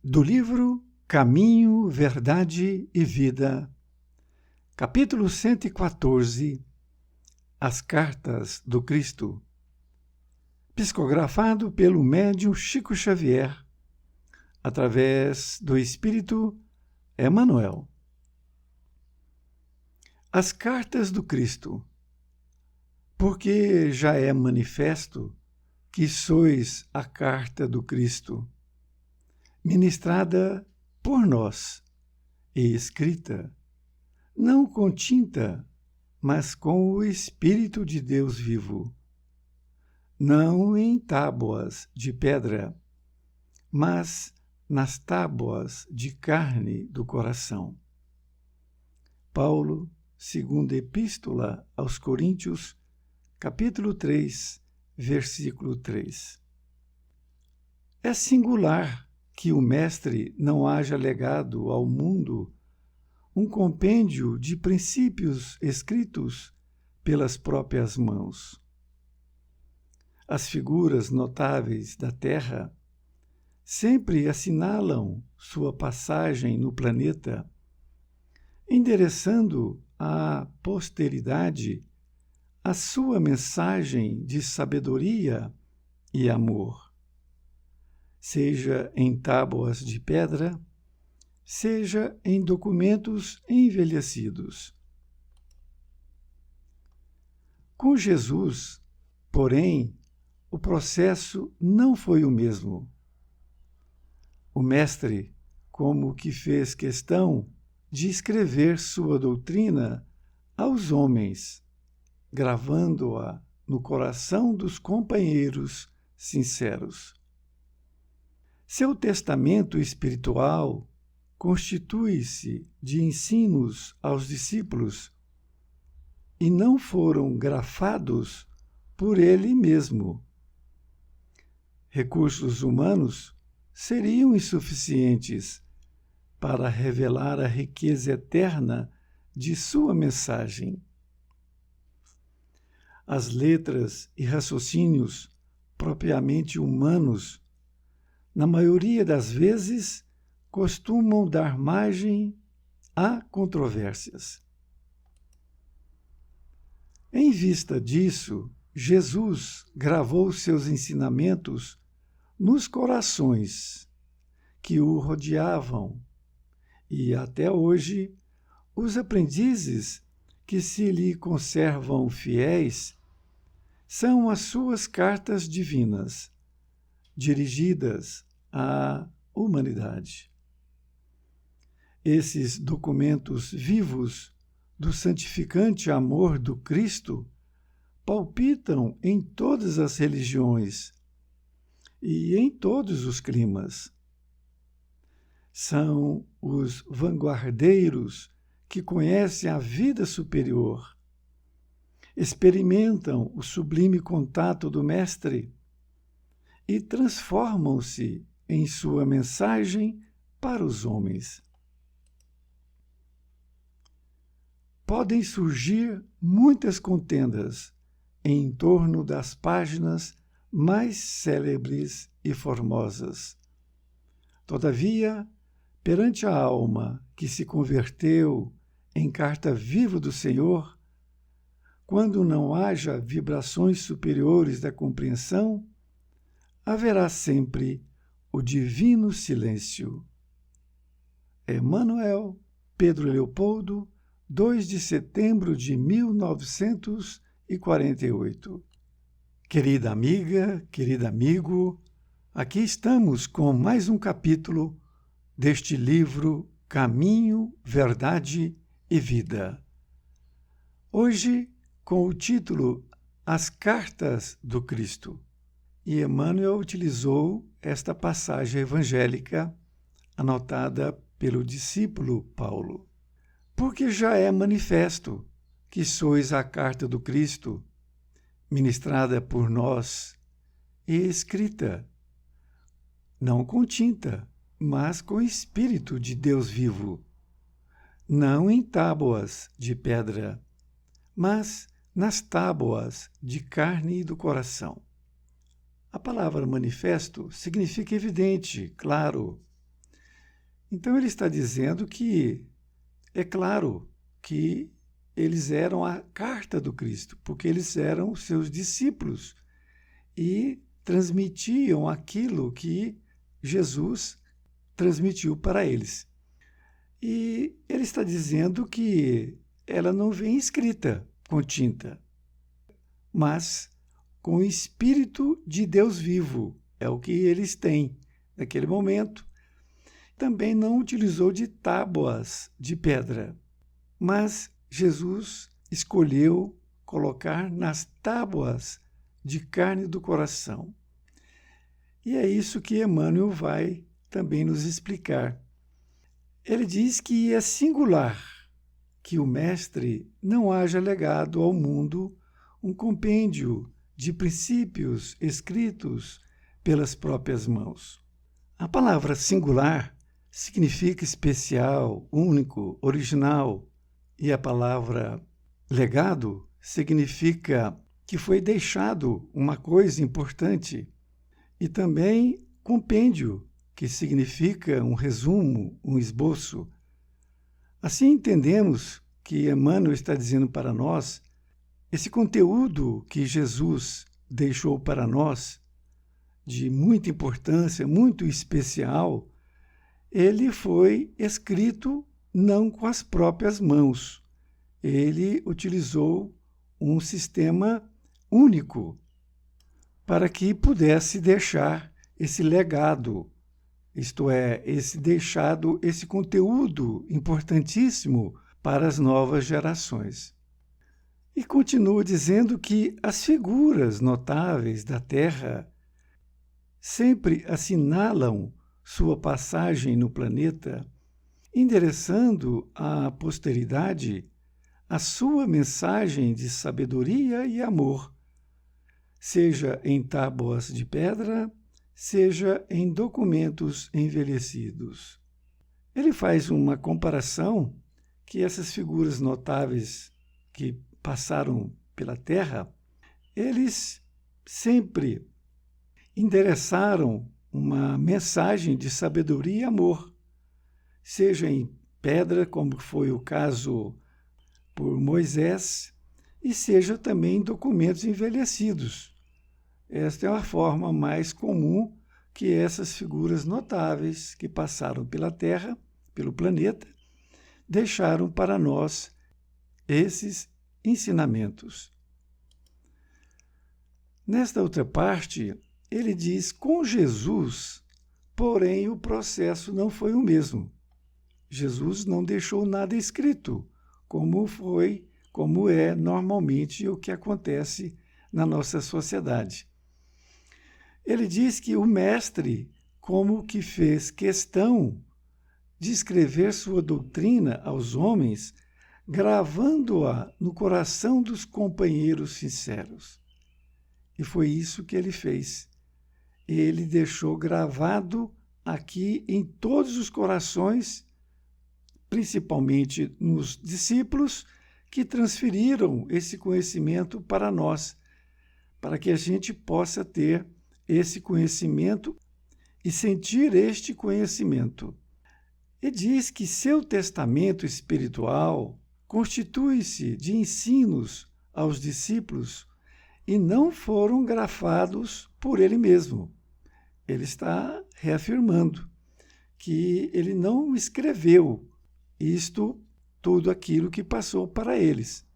Do livro Caminho, Verdade e Vida, capítulo 114, As Cartas do Cristo, psicografado pelo médium Chico Xavier, através do Espírito Emmanuel. As Cartas do Cristo, porque já é manifesto que sois a carta do Cristo, ministrada por nós e escrita, não com tinta, mas com o Espírito de Deus vivo, não em tábuas de pedra, mas nas tábuas de carne do coração. Paulo, segunda Epístola aos Coríntios, capítulo 3, versículo 3. É singular que o Mestre não haja legado ao mundo um compêndio de princípios escritos pelas próprias mãos. As figuras notáveis da Terra sempre assinalam sua passagem no planeta, endereçando à posteridade a sua mensagem de sabedoria e amor, seja em tábuas de pedra, seja em documentos envelhecidos. Com Jesus, porém, o processo não foi o mesmo. O Mestre, como que fez questão de escrever sua doutrina aos homens, gravando-a no coração dos companheiros sinceros. Seu testamento espiritual constitui-se de ensinos aos discípulos e não foram grafados por ele mesmo. Recursos humanos seriam insuficientes para revelar a riqueza eterna de sua mensagem. As letras e raciocínios propriamente humanos, na maioria das vezes, costumam dar margem a controvérsias. Em vista disso, Jesus gravou seus ensinamentos nos corações que o rodeavam e, até hoje, os aprendizes que se lhe conservam fiéis são as suas cartas divinas, dirigidas à humanidade. Esses documentos vivos do santificante amor do Cristo palpitam em todas as religiões e em todos os climas. São os vanguardeiros que conhecem a vida superior, experimentam o sublime contato do Mestre e transformam-se em sua mensagem para os homens. Podem surgir muitas contendas em torno das páginas mais célebres e formosas. Todavia, perante a alma que se converteu em carta viva do Senhor, quando não haja vibrações superiores da compreensão, haverá sempre o divino silêncio. Emmanuel, Pedro Leopoldo, 2 de setembro de 1948. Querida amiga, querido amigo, aqui estamos com mais um capítulo deste livro Caminho, Verdade e Vida. Hoje, com o título As Cartas do Cristo. E Emmanuel utilizou esta passagem evangélica anotada pelo discípulo Paulo. Porque já é manifesto que sois a carta do Cristo, ministrada por nós e escrita, não com tinta, mas com Espírito de Deus vivo, não em tábuas de pedra, mas nas tábuas de carne e do coração. A palavra manifesto significa evidente, claro, Então ele está dizendo que é claro que eles eram a carta do Cristo, porque eles eram seus discípulos e transmitiam aquilo que Jesus transmitiu para eles. E ele está dizendo que ela não vem escrita com tinta, mas com o Espírito de Deus vivo. É o que eles têm naquele momento. Também não utilizou de tábuas de pedra, mas Jesus escolheu colocar nas tábuas de carne do coração. E é isso que Emmanuel vai também nos explicar. Ele diz que é singular que o Mestre não haja legado ao mundo um compêndio de princípios escritos pelas próprias mãos. A palavra singular significa especial, único, original, e a palavra legado significa que foi deixado uma coisa importante, e também compêndio, que significa um resumo, um esboço. Assim entendemos que Emmanuel está dizendo para nós, esse conteúdo que Jesus deixou para nós, de muita importância, muito especial, ele foi escrito não com as próprias mãos. Ele utilizou um sistema único para que pudesse deixar esse legado, isto é, esse conteúdo importantíssimo para as novas gerações. E continua dizendo que as figuras notáveis da Terra sempre assinalam sua passagem no planeta, endereçando à posteridade a sua mensagem de sabedoria e amor, seja em tábuas de pedra, seja em documentos envelhecidos. Ele faz uma comparação que essas figuras notáveis que passaram pela Terra, eles sempre endereçaram uma mensagem de sabedoria e amor, seja em pedra, como foi o caso por Moisés, e seja também em documentos envelhecidos. Esta é a forma mais comum que essas figuras notáveis que passaram pela Terra, pelo planeta, deixaram para nós esses ensinamentos. Nesta outra parte, ele diz, com Jesus, porém o processo não foi o mesmo. Jesus não deixou nada escrito, como é normalmente o que acontece na nossa sociedade. Ele diz que o Mestre, como que fez questão de escrever sua doutrina aos homens, gravando-a no coração dos companheiros sinceros. E foi isso que ele fez. Ele deixou gravado aqui em todos os corações, principalmente nos discípulos, que transferiram esse conhecimento para nós, para que a gente possa ter esse conhecimento e sentir este conhecimento. E diz que seu testamento espiritual constitui-se de ensinos aos discípulos e não foram grafados por ele mesmo. Ele está reafirmando que ele não escreveu tudo aquilo que passou para eles,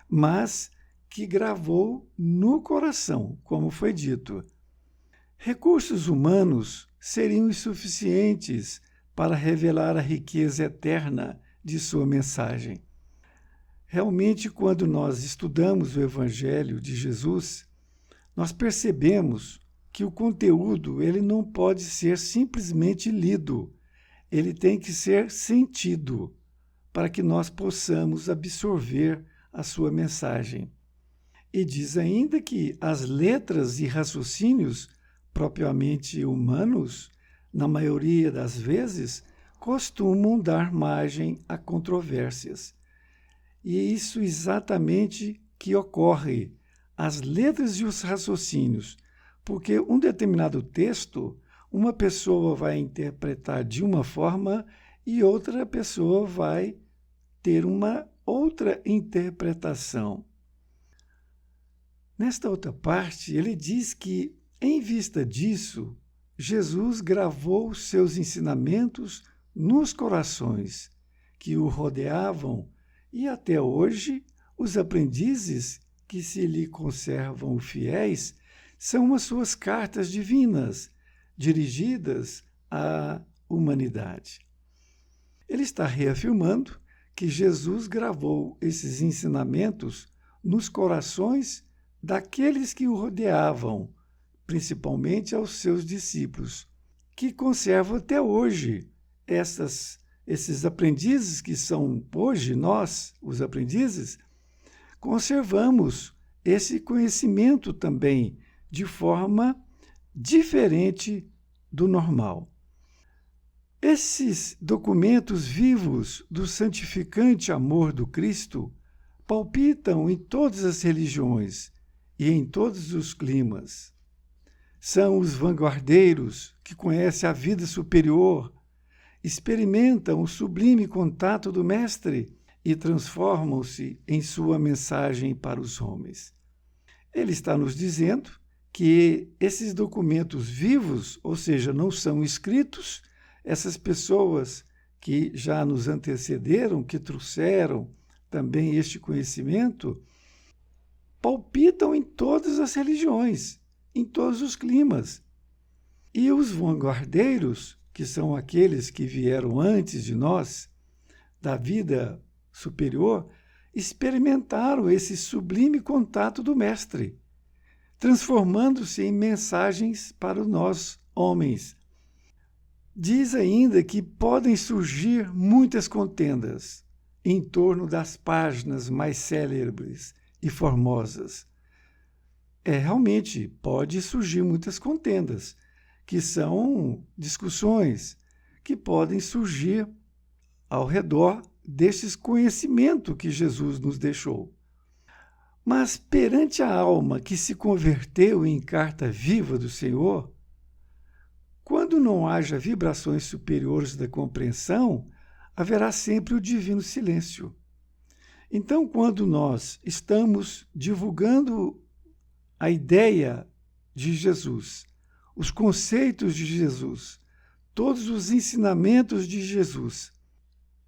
mas que gravou no coração, como foi dito. Recursos humanos seriam insuficientes para revelar a riqueza eterna de sua mensagem. Realmente, quando nós estudamos o Evangelho de Jesus, nós percebemos que o conteúdo ele não pode ser simplesmente lido, ele tem que ser sentido para que nós possamos absorver a sua mensagem. E diz ainda que as letras e raciocínios propriamente humanos, na maioria das vezes, costumam dar margem a controvérsias. E é isso exatamente que ocorre, as letras e os raciocínios, porque um determinado texto, uma pessoa vai interpretar de uma forma e outra pessoa vai ter uma outra interpretação. Nesta outra parte, ele diz que, em vista disso, Jesus gravou seus ensinamentos nos corações que o rodeavam e até hoje os aprendizes que se lhe conservam fiéis são as suas cartas divinas dirigidas à humanidade. Ele está reafirmando que Jesus gravou esses ensinamentos nos corações daqueles que o rodeavam, principalmente aos seus discípulos, que conservam até hoje esses aprendizes que são hoje nós, os aprendizes, conservamos esse conhecimento também de forma diferente do normal. Esses documentos vivos do santificante amor do Cristo palpitam em todas as religiões e em todos os climas. São os vanguardeiros que conhecem a vida superior, experimentam o sublime contato do Mestre e transformam-se em sua mensagem para os homens. Ele está nos dizendo que esses documentos vivos, ou seja, não são escritos, essas pessoas que já nos antecederam, que trouxeram também este conhecimento, palpitam em todas as religiões, em todos os climas. E os vanguardeiros, que são aqueles que vieram antes de nós, da vida superior, experimentaram esse sublime contato do Mestre, transformando-se em mensagens para nós, homens. Diz ainda que podem surgir muitas contendas em torno das páginas mais célebres e formosas. Realmente, pode surgir muitas contendas, que são discussões que podem surgir ao redor desses conhecimentos que Jesus nos deixou. Mas perante a alma que se converteu em carta viva do Senhor, quando não haja vibrações superiores da compreensão, haverá sempre o divino silêncio. Então, quando nós estamos divulgando a ideia de Jesus, os conceitos de Jesus, todos os ensinamentos de Jesus,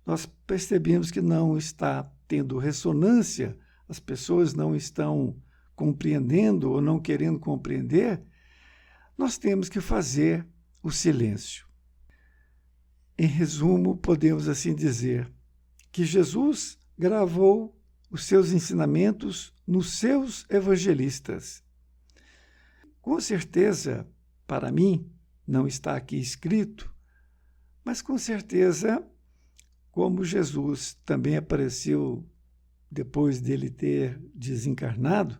nós percebemos que não está tendo ressonância, as pessoas não estão compreendendo ou não querendo compreender, nós temos que fazer o silêncio. Em resumo, podemos assim dizer que Jesus gravou os seus ensinamentos nos seus evangelistas. Com certeza, para mim, não está aqui escrito, mas com certeza, como Jesus também apareceu depois dele ter desencarnado,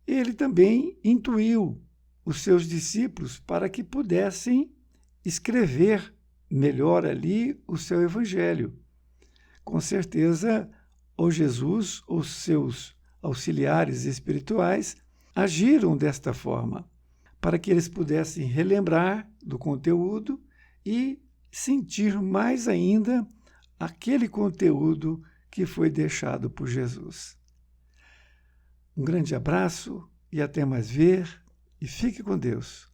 ele também intuiu os seus discípulos para que pudessem escrever melhor ali o seu evangelho. Com certeza, ou Jesus ou seus auxiliares espirituais agiram desta forma, para que eles pudessem relembrar do conteúdo e sentir mais ainda aquele conteúdo que foi deixado por Jesus. Um grande abraço e até mais ver, e fique com Deus.